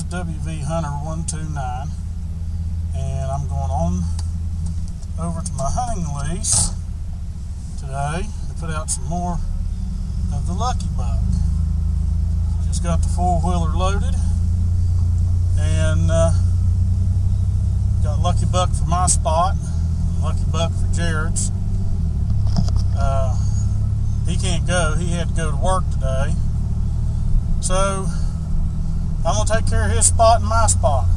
is WV Hunter 129, and I'm going on over to my hunting lease today to put out some more of the Lucky Buck. Just got the four-wheeler loaded, and got Lucky Buck for my spot, Lucky Buck for Jerod's. He can't go. He had to go to work today. So I'm going to take care of his spot and my spot.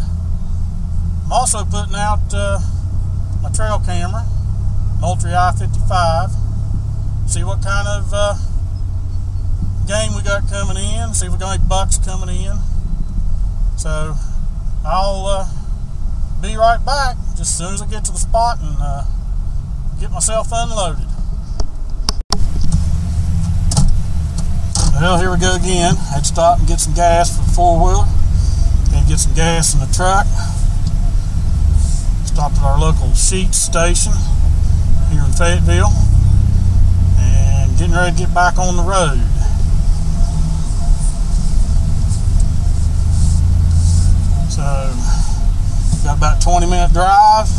I'm also putting out my trail camera, Moultrie I-55. See what kind of game we got coming in. See if we got any bucks coming in. So I'll be right back just as soon as I get to the spot and get myself unloaded. Well, here we go again. I had to stop and get some gas for the four-wheeler and get some gas in the truck. Stopped at our local Sheets station here in Fayetteville and getting ready to get back on the road. So, got about a 20-minute drive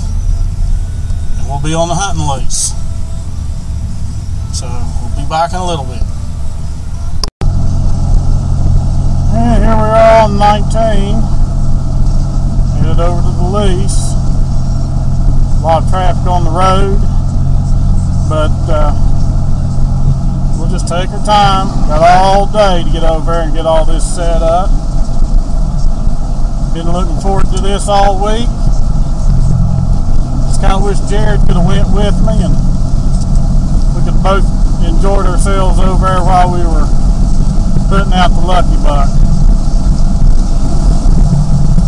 and we'll be on the hunting lease. So, we'll be back in a little bit. And here we are on 19, headed over to the lease. A lot of traffic on the road, but we'll just take our time. Got all day to get over there and get all this set up. Been looking forward to this all week. Just kind of wish Jerod could have went with me and we could both enjoyed ourselves over there while we were putting out the Lucky Buck.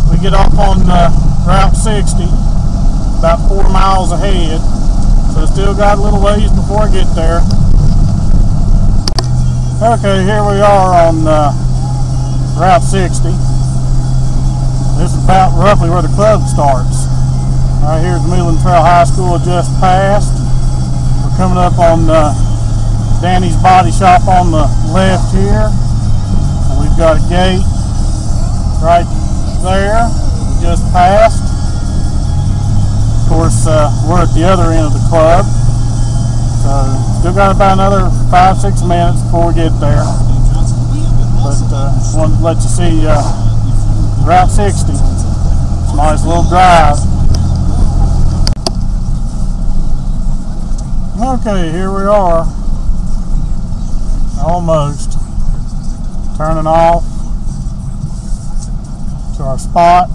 We get off on Route 60, about 4 miles ahead, so still got a little ways before I get there. Okay, here we are on Route 60. This is about roughly where the club starts. Right here's Midland Trail High School just passed. We're coming up on Danny's Body Shop on the left here. And we've got a gate right there. We just passed. Of course, we're at the other end of the club. So, still got about another 5-6 minutes before we get there. But just wanted to let you see Route 60. It's a nice little drive. Okay, here we are. Almost. Turning off to our spot.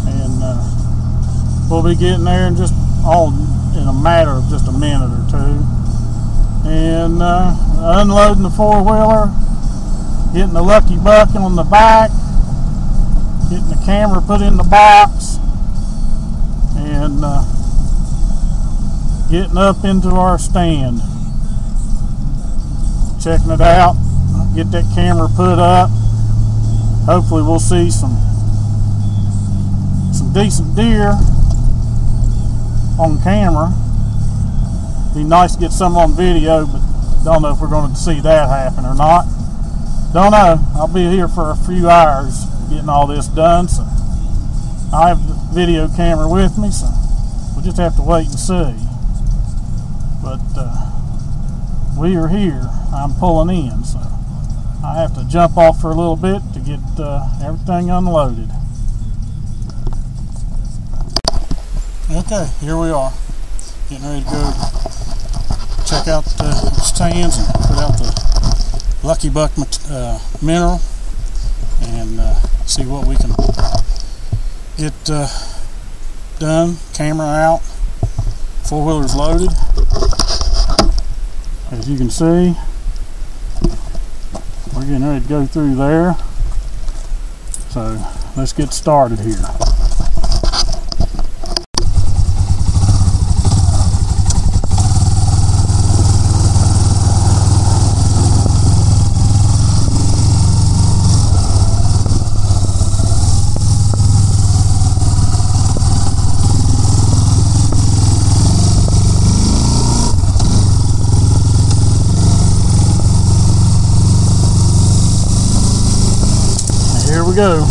And we'll be getting there in just in a matter of just a minute or two. And unloading the four-wheeler, getting the Lucky Buck on the back, getting the camera put in the box, and getting up into our stand, checking it out, get that camera put up. Hopefully we'll see some decent deer on camera. Be nice to get some on video, but don't know if we're going to see that happen or not. Don't know. I'll be here for a few hours getting all this done, so I have the video camera with me, so we'll just have to wait and see. But we are here. I'm pulling in, so I have to jump off for a little bit to get everything unloaded. Okay, here we are. Getting ready to go check out the stands and put out the Lucky Buck mineral and see what we can get done. Camera out, four-wheeler's loaded. As you can see, we're getting ready to go through there. So let's get started here. here we go.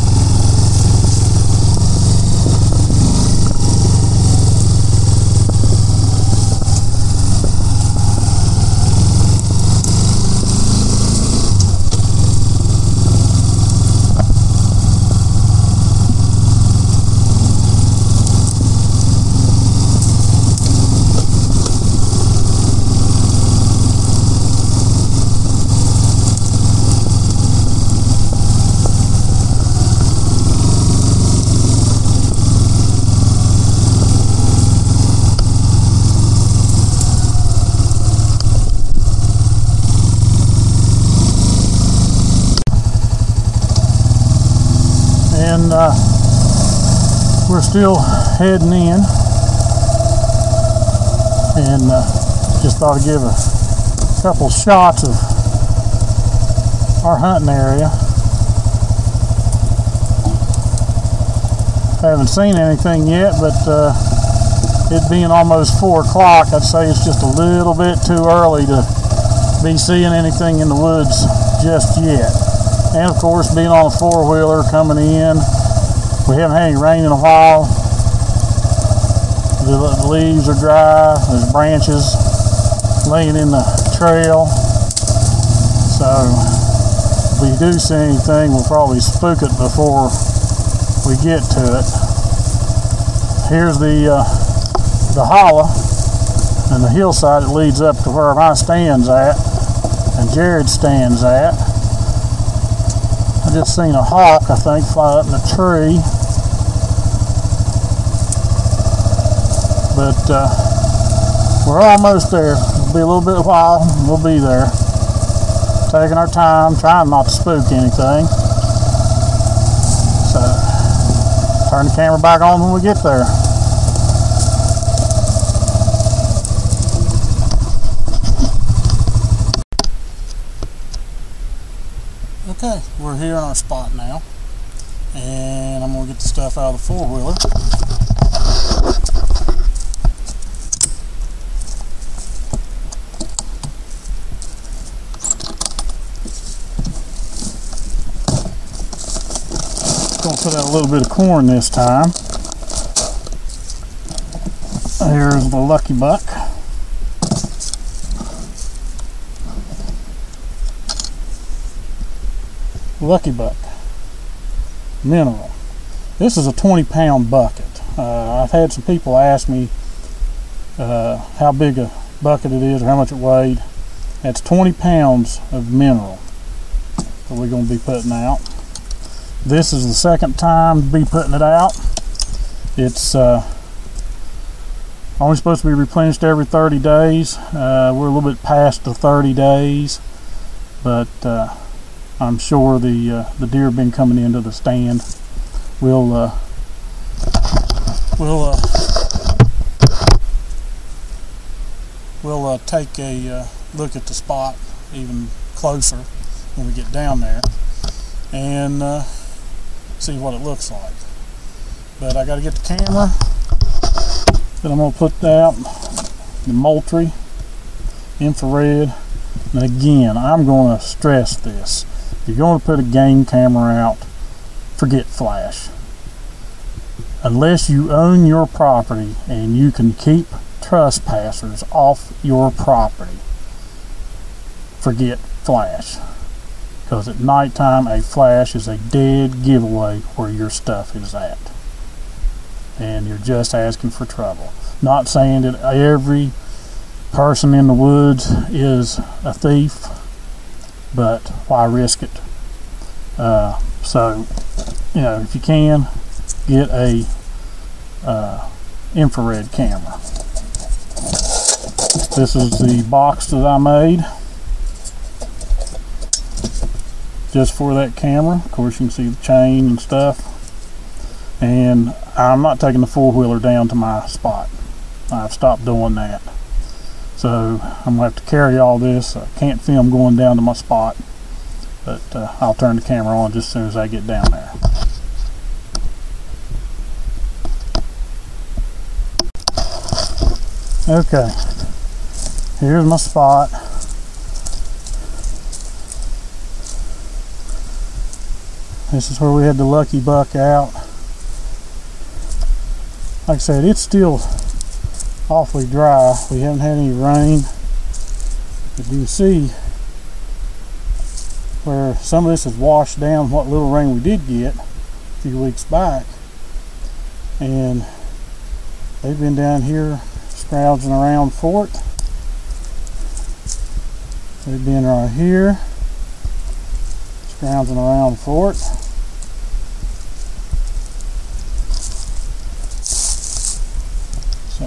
And we're still heading in, and just thought I'd give a couple shots of our hunting area. Haven't seen anything yet, but it being almost 4 o'clock, I'd say it's just a little bit too early to be seeing anything in the woods just yet. And of course, being on a 4-wheeler coming in, we haven't had any rain in a while. The leaves are dry, there's branches laying in the trail. So if we do see anything, we'll probably spook it before we get to it. Here's the hollow and the hillside that leads up to where my stand's at and Jerod stands at. I just seen a hawk, I think, fly up in a tree. But we're almost there. It'll be a little bit of a while, and we'll be there. Taking our time, trying not to spook anything. So, turn the camera back on when we get there. Okay, we're here in our spot now, and I'm going to get the stuff out of the 4-wheeler. Going to put out a little bit of corn this time. Here's the lucky buck. Lucky buck mineral. This is a 20-pound bucket. I've had some people ask me how big a bucket it is or how much it weighed. That's 20 pounds of mineral that we're going to be putting out. This is the second time to be putting it out. It's only supposed to be replenished every 30 days. We're a little bit past the 30 days, but I'm sure the deer have been coming into the stand. We'll take a look at the spot even closer when we get down there and see what it looks like. But I got to get the camera that I'm going to put out, the Moultrie infrared. And again, I'm going to stress this. If you're going to put a game camera out, forget flash. Unless you own your property and you can keep trespassers off your property, forget flash. Because at nighttime, a flash is a dead giveaway where your stuff is at. And you're just asking for trouble. Not saying that every person in the woods is a thief, but why risk it? So, you know, if you can, get a infrared camera. This is the box that I made just for that camera. Of course, you can see the chain and stuff. And I'm not taking the 4-wheeler down to my spot. I've stopped doing that. So I'm going to have to carry all this. I can't film going down to my spot, but I'll turn the camera on just as soon as I get down there. Okay, here's my spot. This is where we had the lucky buck out. Like I said, it's still awfully dry. We haven't had any rain. But you can see where some of this has washed down what little rain we did get a few weeks back. And they've been down here scrounging around for it. They've been right here scrounging around for it. So,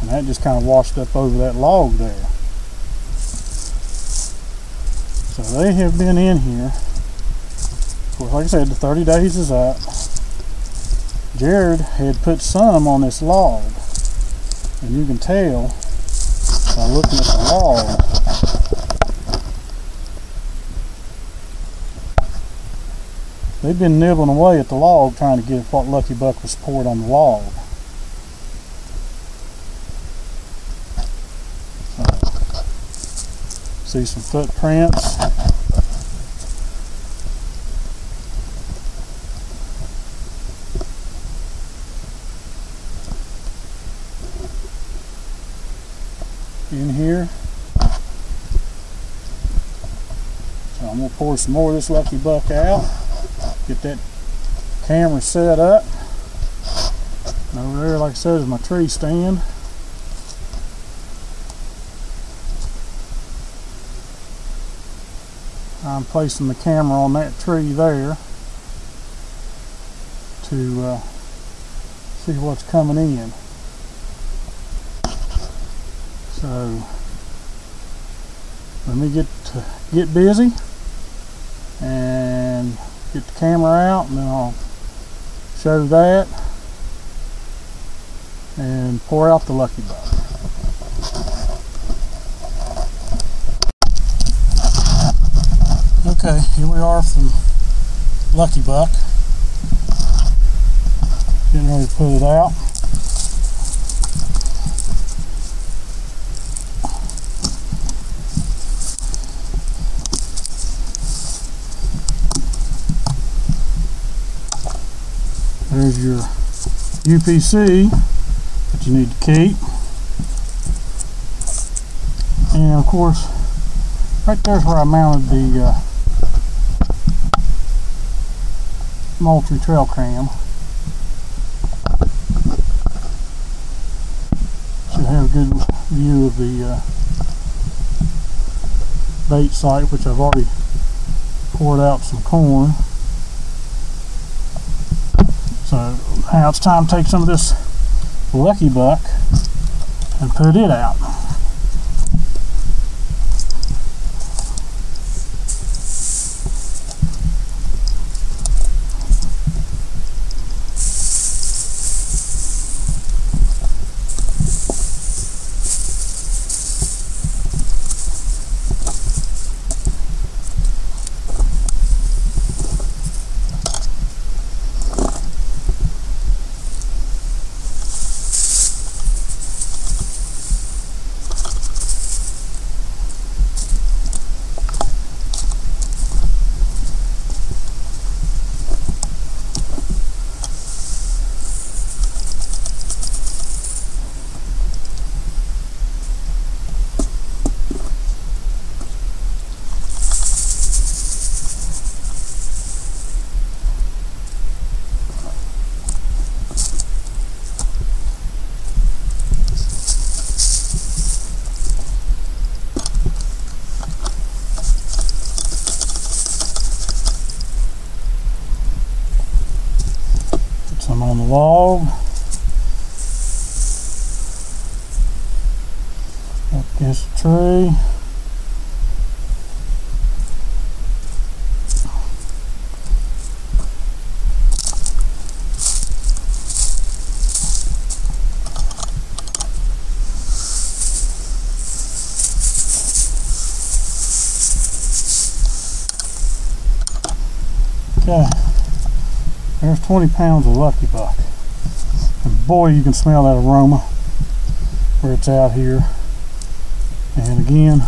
and that just kind of washed up over that log there. So they have been in here. Of course, like I said, the 30 days is up. Jerod had put some on this log, and you can tell by looking at the log. They've been nibbling away at the log trying to get what lucky buck was poured on the log. See some footprints. In here. So I'm going to pour some more of this lucky buck out. Get that camera set up. And over there, like I said, is my tree stand. I'm placing the camera on that tree there to see what's coming in. So let me get busy and get the camera out, and then I'll show that and pour out the lucky buck. Okay, here we are from lucky buck. Getting ready to put it out. There's your UPC that you need to keep. And of course, right there's where I mounted the Moultrie trail cam. Should have a good view of the bait site, which I've already poured out some corn. So now it's time to take some of this lucky buck and put it out. Some on the log, up against the tree. Okay. There's 20 pounds of lucky buck. And boy, you can smell that aroma where it's out here. And again,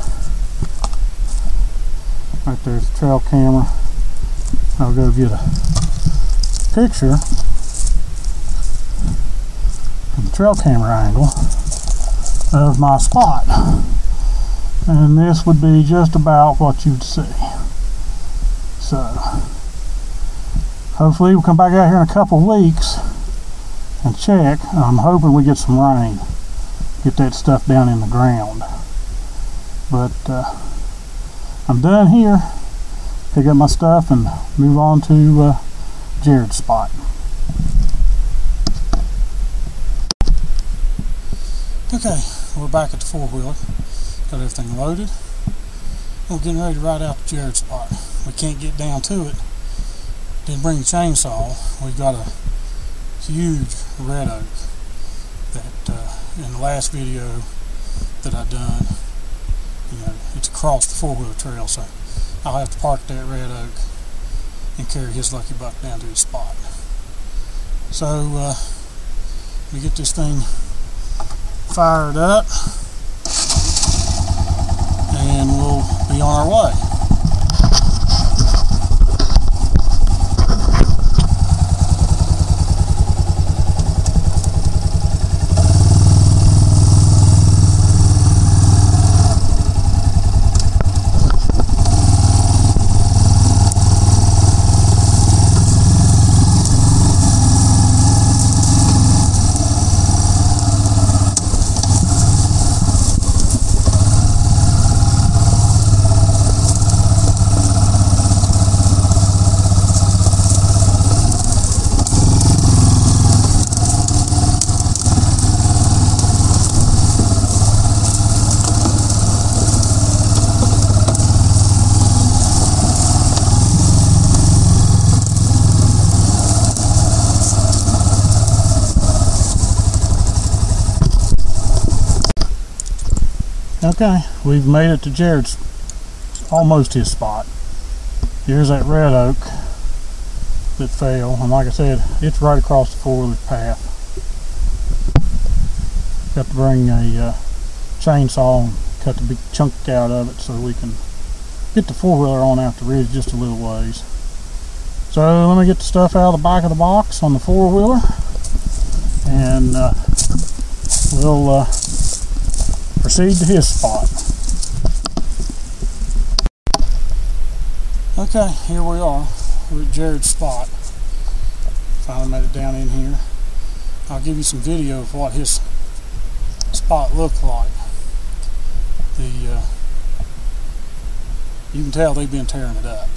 right there's the trail camera. I'll go get a picture from the trail camera angle of my spot, and this would be just about what you'd see. So hopefully we'll come back out here in a couple weeks and check. I'm hoping we get some rain, get that stuff down in the ground. But I'm done here. Pick up my stuff and move on to Jerod's spot. Okay, we're back at the four-wheeler. Got everything loaded. We're getting ready to ride out to Jerod's spot. We can't get down to it. Didn't bring the chainsaw. We got a huge red oak that in the last video that I done, you know, it's across the four-wheeler trail, so I'll have to park that red oak and carry his lucky buck down to his spot. So we get this thing fired up and we'll be on our way. Okay, we've made it to Jerod's, almost his spot. Here's that red oak that fell, and like I said, it's right across the four-wheeler path. Got to bring a chainsaw and cut the big chunk out of it so we can get the four-wheeler on out the ridge just a little ways. So let me get the stuff out of the back of the box on the four-wheeler, and we'll proceed to his spot. Okay, here we are. We're at Jerod's spot. Finally made it down in here. I'll give you some video of what his spot looked like. You can tell they've been tearing it up.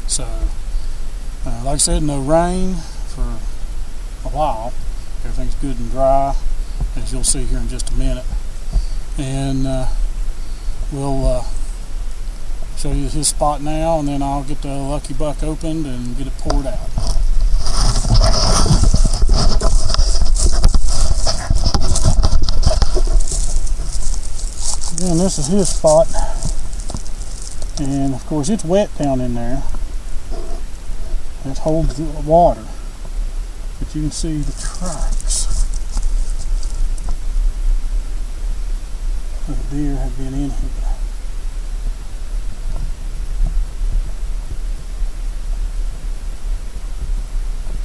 So, like I said, no rain for a while. Everything's good and dry, as you'll see here in just a minute. And we'll show you his spot now, and then I'll get the lucky buck opened and get it poured out. Again, this is his spot, and of course it's wet down in there. It holds the water, but you can see the tracks. The deer have been in here.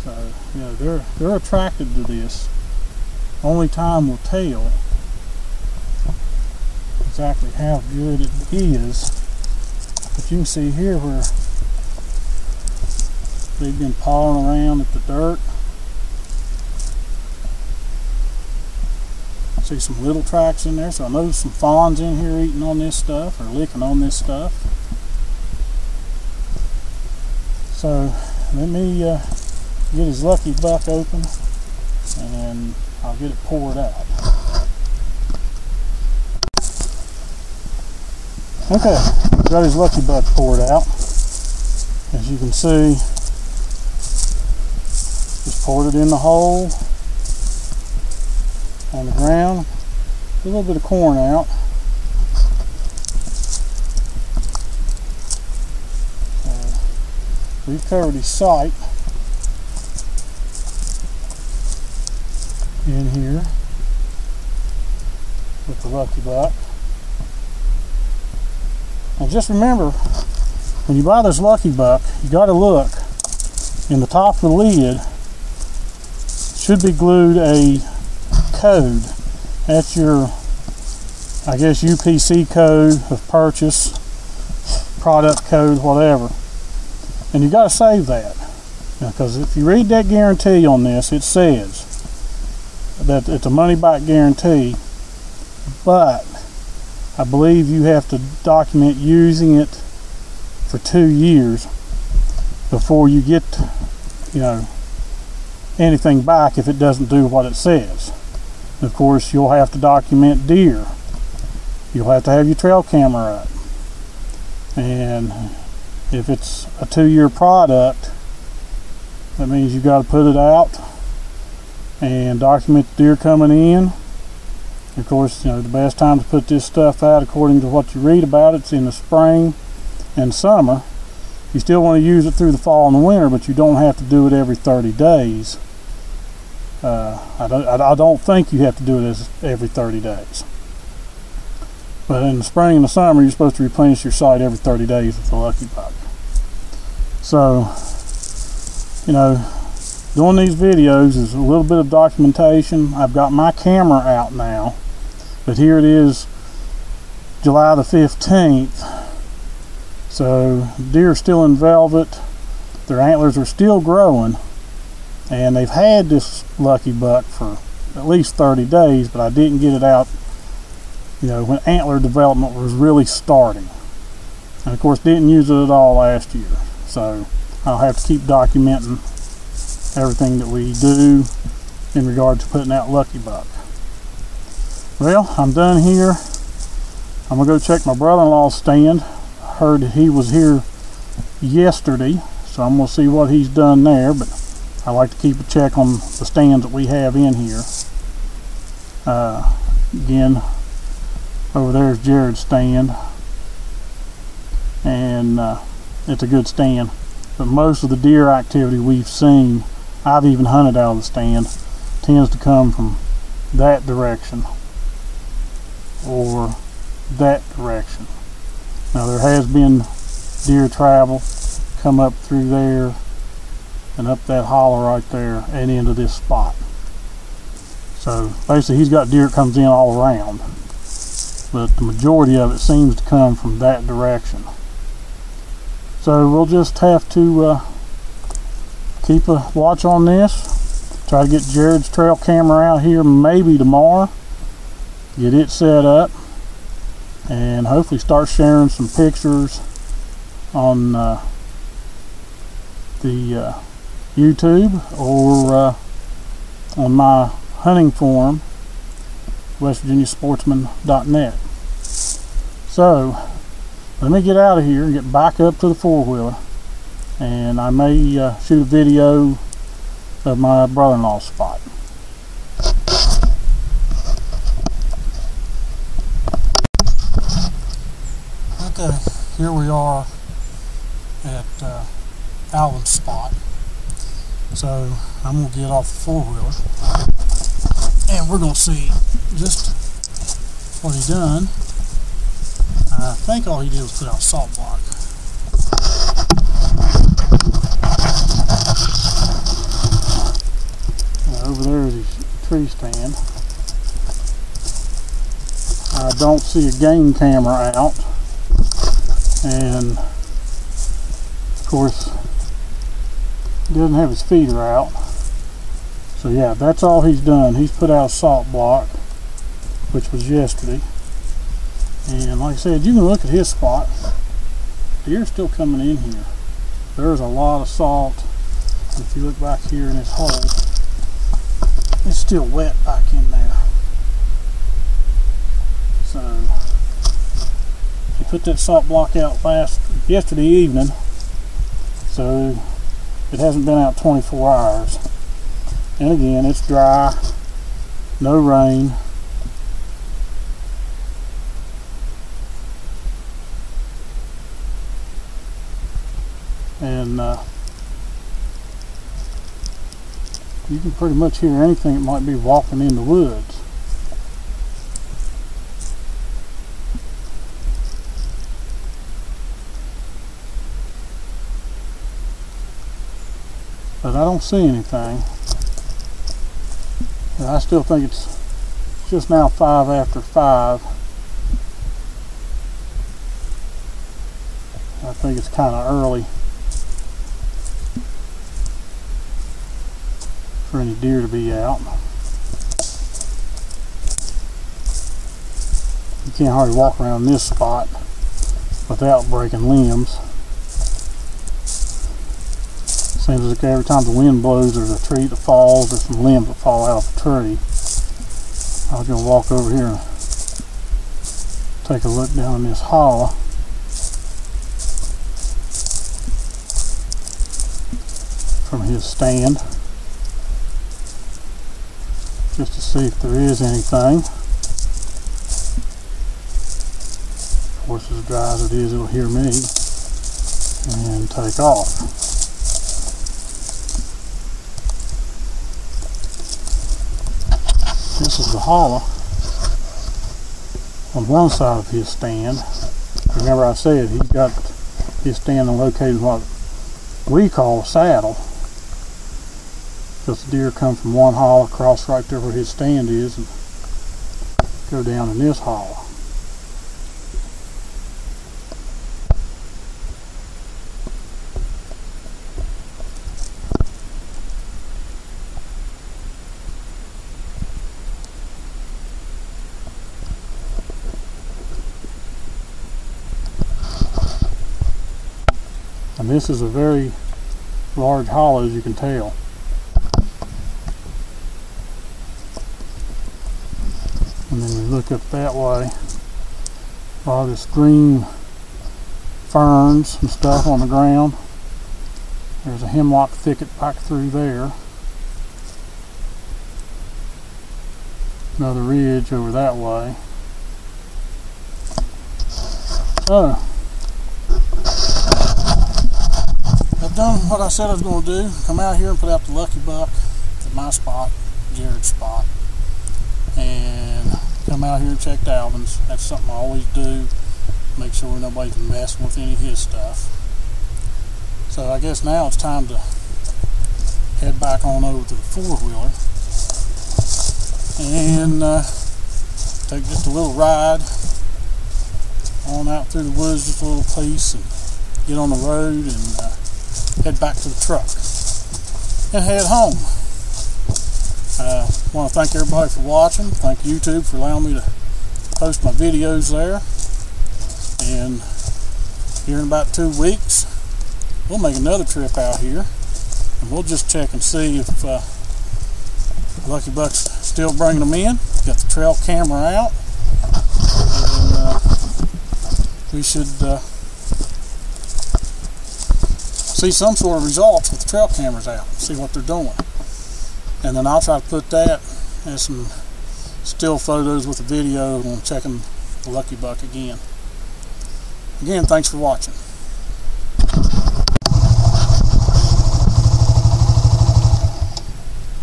So, you know, they're attracted to this. Only time will tell exactly how good it is. But you can see here where they've been pawing around at the dirt. See some little tracks in there, so I know some fawns in here eating on this stuff or licking on this stuff. So let me get his lucky buck open, and then I'll get it poured out. Okay, got his lucky buck poured out. As you can see, just poured it in the hole on the ground. A little bit of corn out. We've covered his sight in here with the lucky buck. Now just remember, when you buy this lucky buck, you got to look in the top of the lid should be glued a code. That's your, I guess, UPC code of purchase, product code, whatever. And you got to save that, because if you read that guarantee on this, it says that it's a money back guarantee, but I believe you have to document using it for 2 years before you get, you know, anything back if it doesn't do what it says. Of course, you'll have to document deer. You'll have to have your trail camera up. And if it's a 2-year product, that means you got to put it out and document the deer coming in. Of course, you know, the best time to put this stuff out, according to what you read about, it's in the spring and summer. You still want to use it through the fall and the winter, but you don't have to do it every 30 days. I don't think you have to do it every 30 days. But in the spring and the summer, you're supposed to replenish your site every 30 days with the Lucky Buck. So, you know, doing these videos is a little bit of documentation. I've got my camera out now, but here it is, July the 15th. So deer are still in velvet, their antlers are still growing, and they've had this Lucky Buck for at least 30 days, but I didn't get it out, you know, when antler development was really starting. And of course didn't use it at all last year. So I'll have to keep documenting everything that we do in regard to putting out Lucky Buck. Well, I'm done here. I'm gonna go check my brother-in-law's stand. I heard that he was here yesterday, so I'm gonna see what he's done there, but I like to keep a check on the stands that we have in here. Again, over there is Jerod's stand, and it's a good stand, but most of the deer activity we've seen, I've even hunted out of the stand, tends to come from that direction or that direction. Now there has been deer travel come up through there and up that hollow right there and into this spot. So basically he's got deer that comes in all around, but the majority of it seems to come from that direction. So we'll just have to keep a watch on this, try to get Jerod's trail camera out here maybe tomorrow, get it set up, and hopefully start sharing some pictures on the YouTube or on my hunting forum, westvirginiasportsman.net. So let me get out of here and get back up to the four-wheeler, and I may shoot a video of my brother-in-law's spot. Okay, here we are at Alvin's spot. So I'm going to get off the four-wheeler and we're going to see just what he done. I think all he did was put out salt block. Over there is his tree stand. I don't see a game camera out, and of course he doesn't have his feeder out. So yeah, that's all he's done. He's put out a salt block, which was yesterday. And like I said, you can look at his spot. Deer still coming in here. There's a lot of salt. If you look back here in this hole, it's still wet back in there. So he put that salt block out yesterday evening, so it hasn't been out 24 hours. And again, it's dry, no rain. And you can pretty much hear anything that might be walking in the woods. but I don't see anything. And I still think it's just now 5 after 5. I think it's kind of early for any deer to be out. You can't hardly walk around this spot without breaking limbs. Seems like every time the wind blows there's a tree that falls or some limbs that fall out of the tree. I was going to walk over here and take a look down in this hollow. From his stand, just to see if there is anything. Of course, as dry as it is, it'll hear me and take off. This is the hollow on one side of his stand. Remember I said he's got his stand located in what we call a saddle. Because the deer come from one hollow across right there where his stand is and go down in this hollow. And this is a very large hollow, as you can tell. And then we look up that way, a lot of this green ferns and stuff on the ground. There's a hemlock thicket back through there. Another ridge over that way. So, I've done what I said I was going to do. Come out here and put out the lucky buck at my spot, Jerod's spot. And come out here and check the Alvin's. That's something I always do. Make sure nobody's messing with any of his stuff. So I guess now it's time to head back on over to the four-wheeler and take just a little ride on out through the woods, just a little piece, and get on the road and head back to the truck and head home. I want to thank everybody for watching. Thank YouTube for allowing me to post my videos there. And here in about 2 weeks, we'll make another trip out here. And we'll just check and see if Lucky Buck's still bringing them in. Got the trail camera out. And we should see some sort of results with the trail cameras out. See what they're doing. And then I'll try to put that as some still photos with the video on checking the Lucky Buck again. Again, thanks for watching.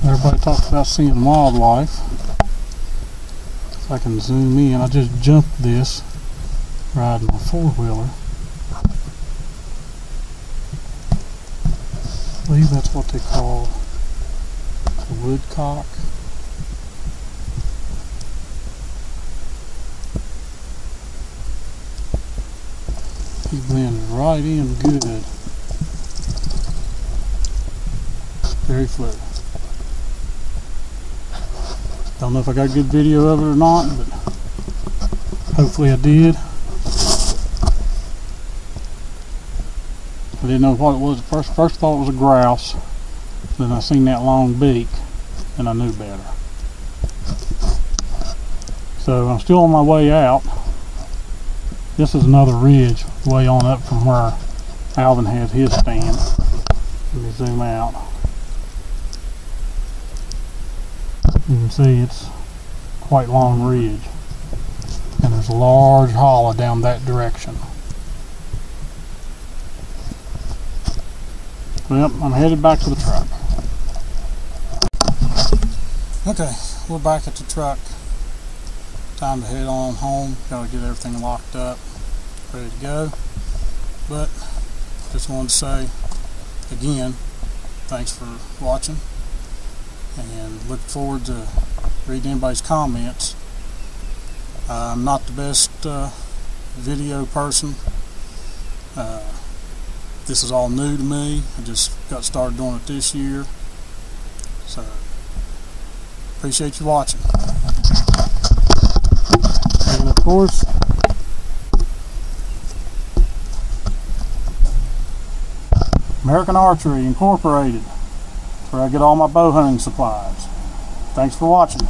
Everybody talks about seeing wildlife. If I can zoom in, I just jumped this riding my four-wheeler. I believe that's what they call the woodcock. He blends right in good. Very fluid. Don't know if I got a good video of it or not, but hopefully I did. I didn't know what it was at first. First I thought it was a grouse. Then I seen that long beak and I knew better. So I'm still on my way out. This is another ridge way on up from where Alvin has his stand. Let me zoom out. You can see it's quite long ridge. And there's a large hollow down that direction. Well, I'm headed back to the truck. Okay, we're back at the truck. Time to head on home. Gotta get everything locked up, ready to go. But just wanted to say again, thanks for watching, and look forward to reading anybody's comments. I'm not the best video person. This is all new to me. I just got started doing it this year. So, appreciate you watching. And of course, American Archery Incorporated, where I get all my bow hunting supplies. Thanks for watching.